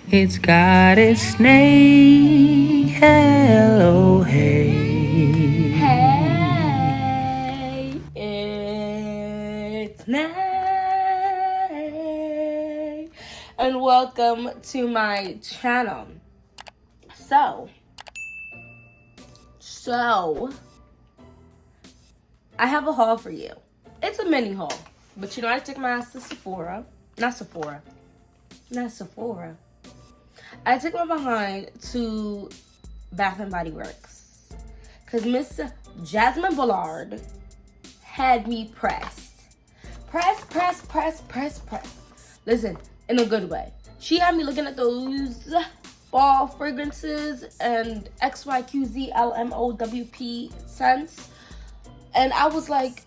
It's got its name. Hello, hey. Hey, it's Nay, and welcome to my channel. So, I have a haul for you. It's a mini haul, but you know I took my ass to Sephora. Not Sephora. I took my behind to Bath and Body Works because Miss Jasmine Bullard had me pressed. Press. Listen, in a good way. She had me looking at those fall fragrances and XYQZLMOWP scents. And I was like,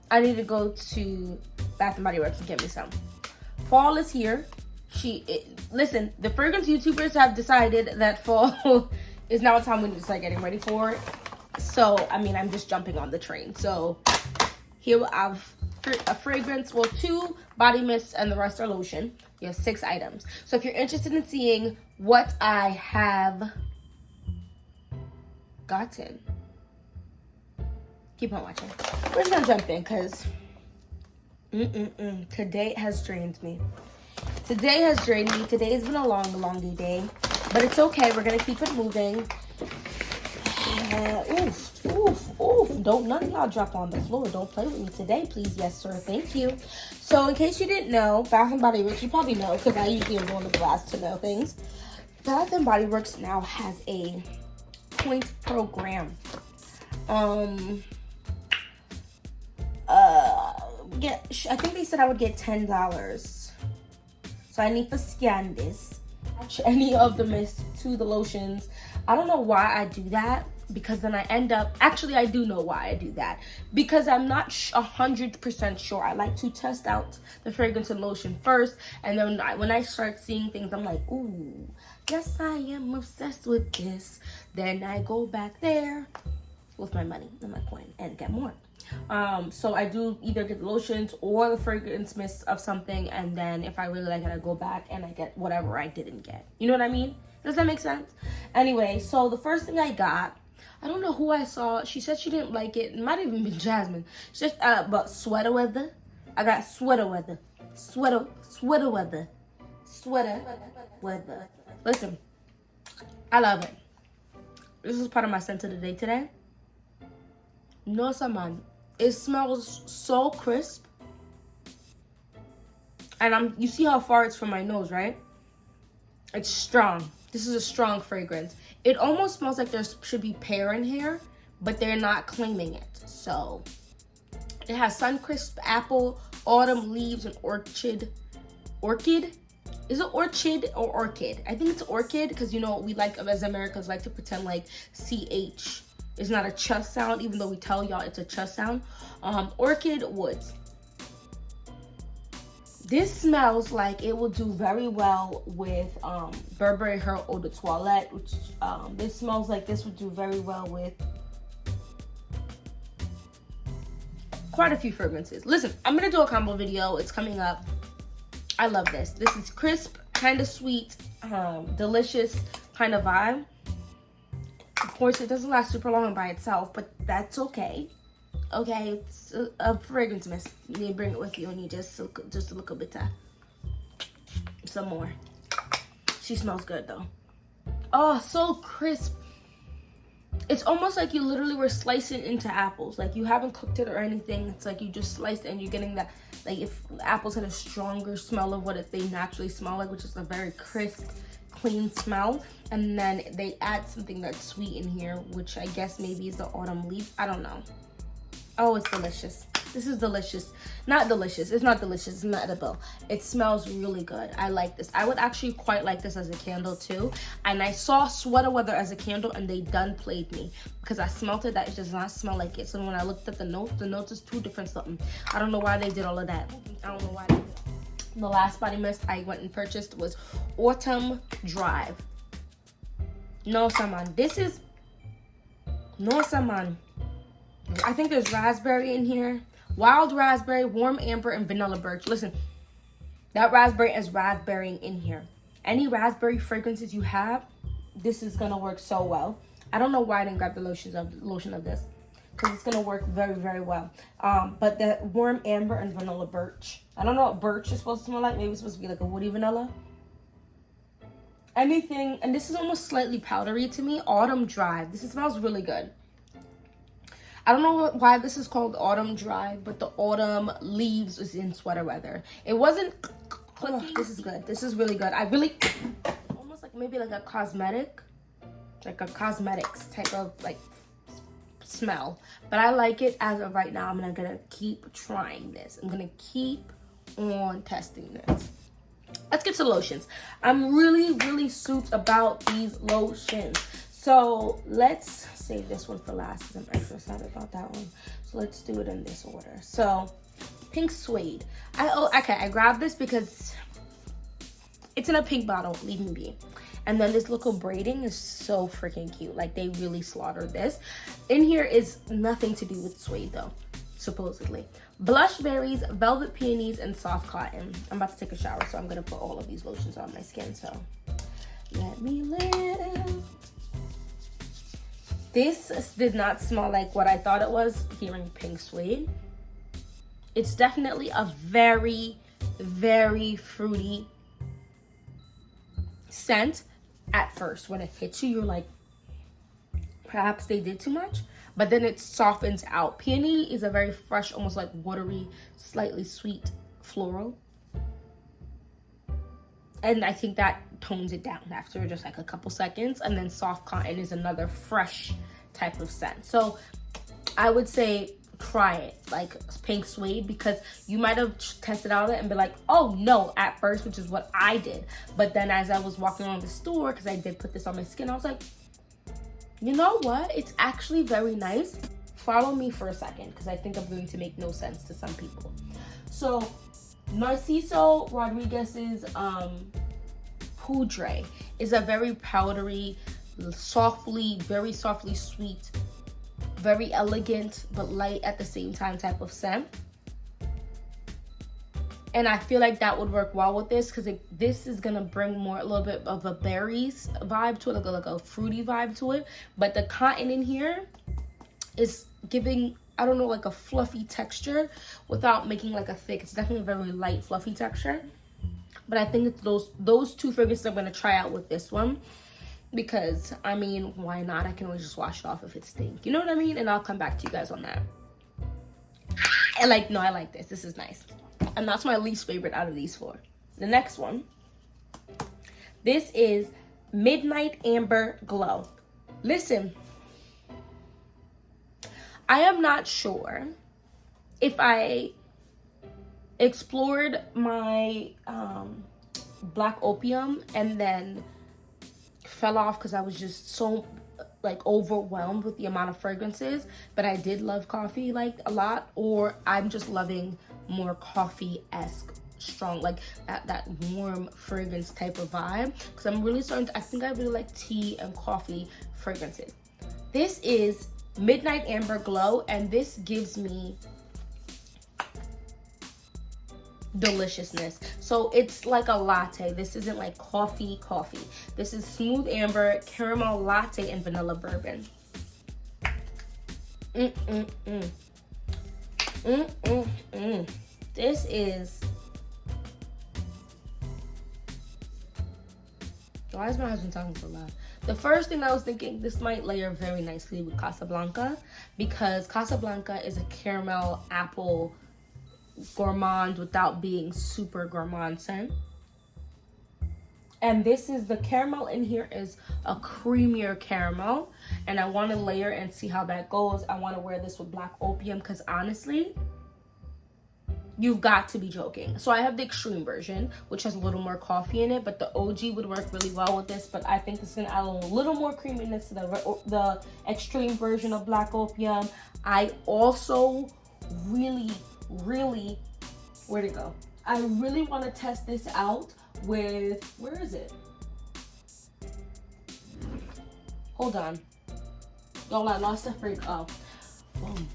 I need to go to Bath and Body Works and get me some. Fall is here. Listen, the fragrance YouTubers have decided that fall is now a time we need to start getting ready for it. So, I mean, I'm just jumping on the train. So, here we have a fragrance, well, 2 body mists and the rest are lotion. You have 6 items. So, if you're interested in seeing what I have gotten, keep on watching. We're just gonna jump in because today has drained me. Today has been a long day, but it's okay. We're gonna keep it moving. Oof. Don't none of y'all drop on the floor. Don't play with me today, please. Yes, sir. Thank you. So, in case you didn't know, Bath and Body Works, you probably know because I usually am one of the last to know things. Bath and Body Works now has a point program. I think they said I would get $10. So I need to scan this. Any of the mists to the lotions. I don't know why I do that because then I end up, actually I do know why I do that. Because I'm not 100% sure. I like to test out the fragrance and lotion first. And then when I start seeing things, I'm like, ooh, yes I am obsessed with this. Then I go back there with my money and my coin and get more. So I do either get the lotions or the fragrance mist of something, and then if I really like it, I go back and I get whatever I didn't get. You know what I mean? Does that make sense? Anyway, so the first thing I got, I don't know who I saw. She said she didn't like it. It might have even been Jasmine. She said, but sweater weather. I got sweater weather. Sweater weather. Listen, I love it. This is part of my scent of the day today. No, man. It smells so crisp. And you see how far it's from my nose, right? It's strong. This is a strong fragrance. It almost smells like there should be pear in here, but they're not claiming it. So it has sun-crisp apple, autumn leaves, and orchid. Is it orchid or orchid? I think it's orchid because, you know, we like, as Americans, like to pretend like CH is not a ch sound, even though we tell y'all it's a ch sound. Orchid woods. This smells like it will do very well with Burberry Her Eau de Toilette, which this smells like this would do very well with quite a few fragrances. Listen, I'm gonna do a combo video. It's coming up. I love this. This is crisp, kind of sweet, delicious kind of vibe. Of course, it doesn't last super long by itself, but that's okay. Okay, it's a fragrance mist. You need to bring it with you, and you just a little bit some more. She smells good though. Oh, so crisp. It's almost like you literally were slicing into apples. Like you haven't cooked it or anything. It's like you just sliced it and you're getting that, like if apples had a stronger smell of what they naturally smell like, which is a very crisp, clean smell. And then they add something that's sweet in here, which I guess maybe is the autumn leaf. I don't know. Oh, it's delicious. This is delicious. Not delicious. It's not delicious. It's not edible. It smells really good. I like this. I would actually quite like this as a candle too. And I saw Sweater Weather as a candle and they done played me because I smelled it that it does not smell like it. So when I looked at the notes is 2 different something. I don't know why they did all of that. I don't know why they did. The last body mist I went and purchased was Autumn Drive. No, Saman. This is... No, Saman. I think there's raspberry in here. Wild raspberry, warm amber, and vanilla birch. Listen, that raspberry is raspberrying in here. Any raspberry fragrances you have, this is gonna work so well. I don't know why I didn't grab the lotion of this, because it's gonna work very, very well. But the warm amber and vanilla birch. I don't know what birch is supposed to smell like. Maybe it's supposed to be like a woody vanilla. Anything, and this is almost slightly powdery to me. Autumn Drive. This smells really good. I don't know why this is called Autumn Drive, but the autumn leaves is in sweater weather. It wasn't. Oh, this is good. This is really good. I really almost like maybe like a cosmetic, like a cosmetics type of like smell. But I like it as of right now. I'm gonna keep trying this. I'm gonna keep on testing this. Let's get to lotions. I'm really, really souped about these lotions. So let's save this one for last because I'm extra excited about that one. So let's do it in this order. So pink suede. I grabbed this because it's in a pink bottle. Leave me be. And then this little braiding is so freaking cute. Like they really slaughtered this. In here is nothing to do with suede though, supposedly. Blush berries, velvet peonies, and soft cotton. I'm about to take a shower, so I'm gonna put all of these lotions on my skin. So let me live. This did not smell like what I thought it was hearing pink suede. It's definitely a very, very fruity scent at first. When it hits you, you're like, perhaps they did too much. But then it softens out. Peony is a very fresh, almost like watery, slightly sweet floral. And I think that tones it down after just like a couple seconds. And then soft cotton is another fresh type of scent. So I would say try it, like pink suede, because you might have tested out it and be like, oh no, at first, which is what I did. But then as I was walking around the store, because I did put this on my skin, I was like, you know what? It's actually very nice. Follow me for a second, because I think I'm going to make no sense to some people. So Narciso Rodriguez's Poudre is a very powdery, very softly sweet, very elegant, but light at the same time type of scent. And I feel like that would work well with this, because this is gonna bring more a little bit of a berries vibe to it, like a fruity vibe to it. But the cotton in here is giving, I don't know, like a fluffy texture without making like a thick. It's definitely a very light, fluffy texture. But I think it's those two fragrances I'm gonna try out with this one, because I mean, why not? I can always just wash it off if it stinks. You know what I mean? And I'll come back to you guys on that. And like, no, I like this. This is nice. And that's my least favorite out of these four. The next one, this is Midnight Amber Glow. Listen, I am not sure if I explored my Black Opium and then fell off because I was just so like overwhelmed with the amount of fragrances, but I did love coffee like a lot, or I'm just loving more coffee-esque strong, like that warm fragrance type of vibe, because I'm really starting to, I think I really like tea and coffee fragrances. This is Midnight Amber Glow, and this gives me deliciousness. So it's like a latte. This isn't like coffee. This is smooth amber, caramel latte, and vanilla bourbon. This is, why is my husband talking so loud? The first thing I was thinking, this might layer very nicely with Casablanca, because Casablanca is a caramel apple gourmand without being super gourmand scent. And this is, the caramel in here is a creamier caramel, and I want to layer and see how that goes. I want to wear this with Black Opium, because honestly, you've got to be joking. So I have the extreme version, which has a little more coffee in it, but the OG would work really well with this. But I think it's gonna add a little more creaminess to the extreme version of Black Opium. I also really, where'd it go? I really want to test this out with, where is it? Hold on. Y'all, I lost the freak. Oh, boom.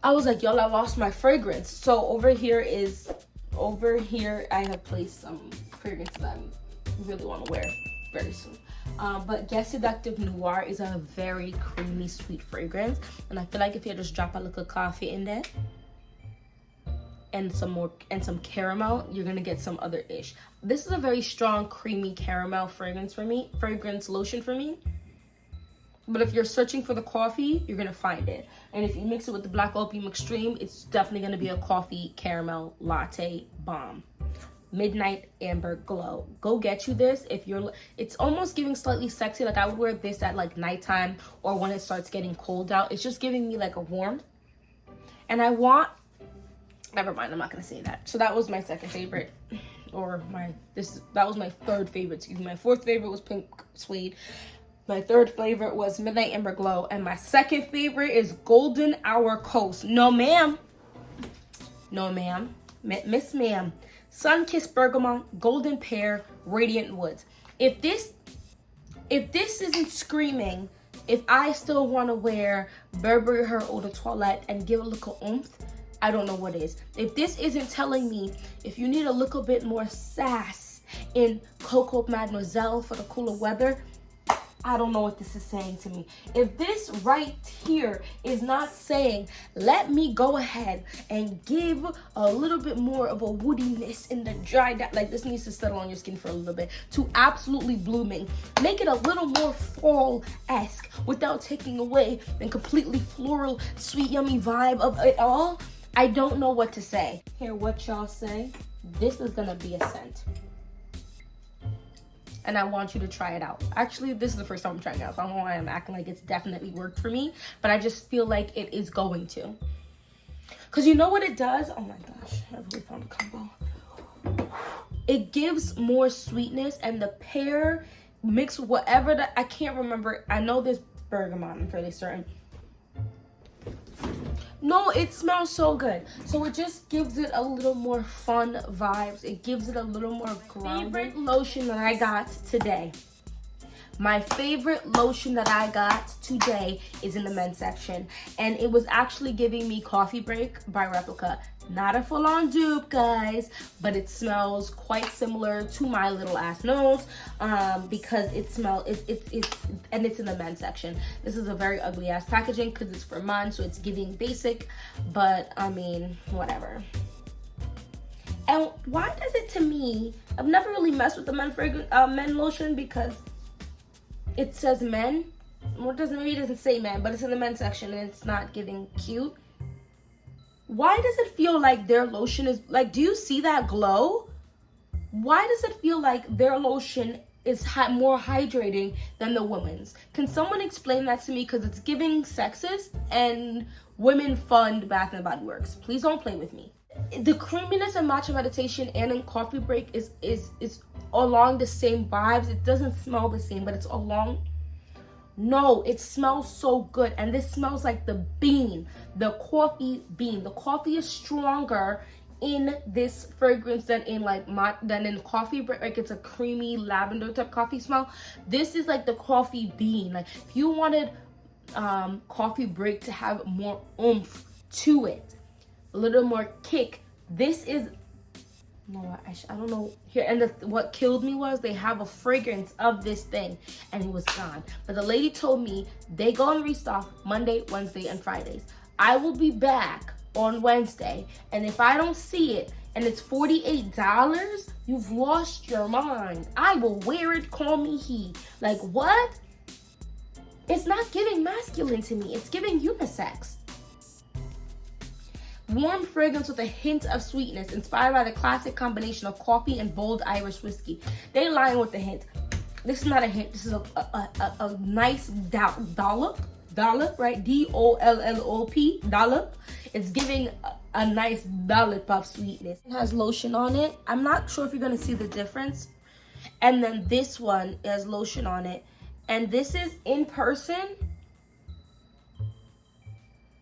I was like, y'all, I lost my fragrance. So over here I have placed some fragrances that I really want to wear very soon. But Guess Seductive Noir is a very creamy, sweet fragrance. And I feel like if you just drop a little coffee in there and some caramel, you're gonna get some other ish. This is a very strong, creamy caramel fragrance lotion for me. But if you're searching for the coffee, you're gonna find it. And if you mix it with the Black Opium Extreme, it's definitely gonna be a coffee caramel latte bomb. Midnight Amber Glow. Go get you this if you're, it's almost giving slightly sexy. Like I would wear this at like nighttime or when it starts getting cold out. It's just giving me like a warmth. And I want, never mind, I'm not gonna say that. So that was my second favorite, or that was my third favorite. Excuse me. My fourth favorite was Pink Suede. My third favorite was Midnight Amber Glow, and my second favorite is Golden Hour Coast. No ma'am, no ma'am, Miss Ma'am. Sun-Kissed Bergamot, Golden Pear, Radiant Woods. If this isn't screaming, if I still want to wear Burberry Her Eau de Toilette and give a little oomph, I don't know what is. If this isn't telling me if you need a little bit more sass in Coco Mademoiselle for the cooler weather, I don't know what this is saying to me. If this right here is not saying, let me go ahead and give a little bit more of a woodiness in the dry, like this needs to settle on your skin for a little bit, to absolutely blooming. Make it a little more fall-esque without taking away the completely floral, sweet, yummy vibe of it all. I don't know what to say. Hear what y'all say. This is gonna be a scent. And I want you to try it out. Actually, this is the first time I'm trying it out, so I don't know why I'm acting like it's definitely worked for me, but I just feel like it is going to. Because you know what it does? Oh my gosh, I really found a combo. It gives more sweetness, and the pear mixed whatever that, I can't remember. I know there's bergamot, I'm fairly certain. No, it smells so good. So it just gives it a little more fun vibes. It gives it a little more grounding. Favorite lotion that I got today. My favorite lotion that I got today is in the men's section. And it was actually giving me Coffee Break by Replica. Not a full-on dupe, guys, but it smells quite similar to my little ass nose because it's in the men's section. This is a very ugly ass packaging because it's for men, so it's giving basic, but I mean, whatever. And why does it, to me, I've never really messed with the men lotion because it says men. Well, maybe it doesn't say men, but it's in the men's section and it's not giving cute. Why does it feel like their lotion is, like, do you see that glow? Why does it feel like their lotion is more hydrating than the women's? Can someone explain that to me? Because it's giving sexist and women fund Bath and Body Works. Please don't play with me. The creaminess in Matcha Meditation and in Coffee Break is along the same vibes. It doesn't smell the same, but it's along. No, it smells so good, and this smells like the bean, the coffee bean. The coffee is stronger in this fragrance than in Coffee Break. Like, it's a creamy lavender type coffee smell. This is like the coffee bean. Like, if you wanted Coffee Break to have more oomph to it, a little more kick, this is, no, I don't know here. And what killed me was they have a fragrance of this thing and it was gone. But the lady told me they go on restock Monday, Wednesday, and Fridays. I will be back on Wednesday, and if I don't see it and it's $48, you've lost your mind. I will wear it, call me he. Like, what? It's not giving masculine to me. It's giving unisex. Warm fragrance with a hint of sweetness, inspired by the classic combination of coffee and bold Irish whiskey. They lying with the hint. This is not a hint. This is a nice dollop, right? D-O-L-L-O-P, dollop. It's giving a nice dollop of sweetness. It has lotion on it. I'm not sure if you're gonna see the difference. And then this one has lotion on it. And this is in person.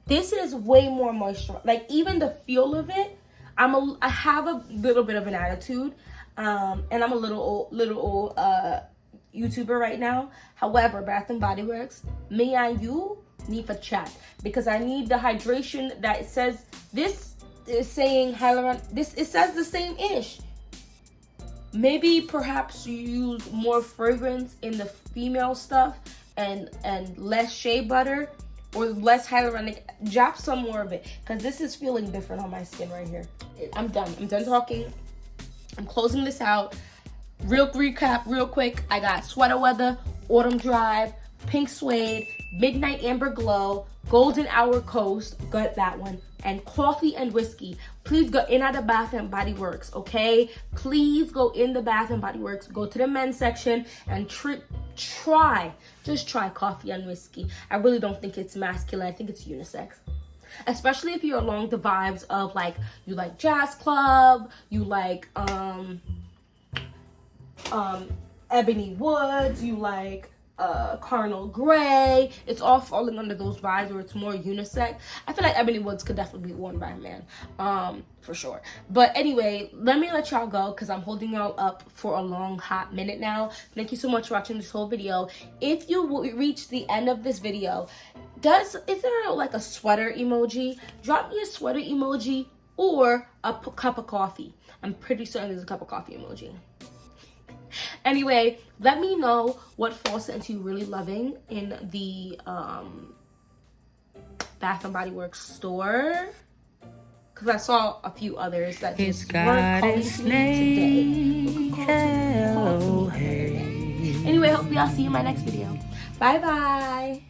This is way more moisturized. Like, even the feel of it, I have a little bit of an attitude, and I'm a little old YouTuber right now. However, Bath and Body Works, me and you, need for chat, because I need the hydration that it says. This is saying hyaluronic. This, it says the same ish. Maybe perhaps you use more fragrance in the female stuff and less shea butter or less hyaluronic. Drop some more of it, because this is feeling different on my skin right here. I'm done talking. I'm closing this out. Real recap, real quick. I got Sweater Weather, Autumn Drive, Pink Suede, Midnight Amber Glow, Golden Hour Coast, got that one, and Coffee and Whiskey. Please go in at the Bath and Body Works, okay? Please go in the Bath and Body Works, go to the men's section and just try Coffee and Whiskey. I really don't think it's masculine. I think it's unisex. Especially if you're along the vibes of like, you like jazz club, you like Ebony Woods, you like Carnal Gray. It's all falling under those vibes where it's more unisex. I feel like Ebony Woods could definitely be worn by a man, for sure. But anyway, let me let y'all go, because I'm holding y'all up for a long hot minute now. Thank you so much for watching this whole video. If you reach the end of this video, is there like a sweater emoji? Drop me a sweater emoji or a cup of coffee. I'm pretty certain there's a cup of coffee emoji. Anyway, let me know what fall scents you're really loving in the Bath and Body Works store, because I saw a few others that just weren't calling to me today. Anyway, hope y'all see you in my next video. Bye bye.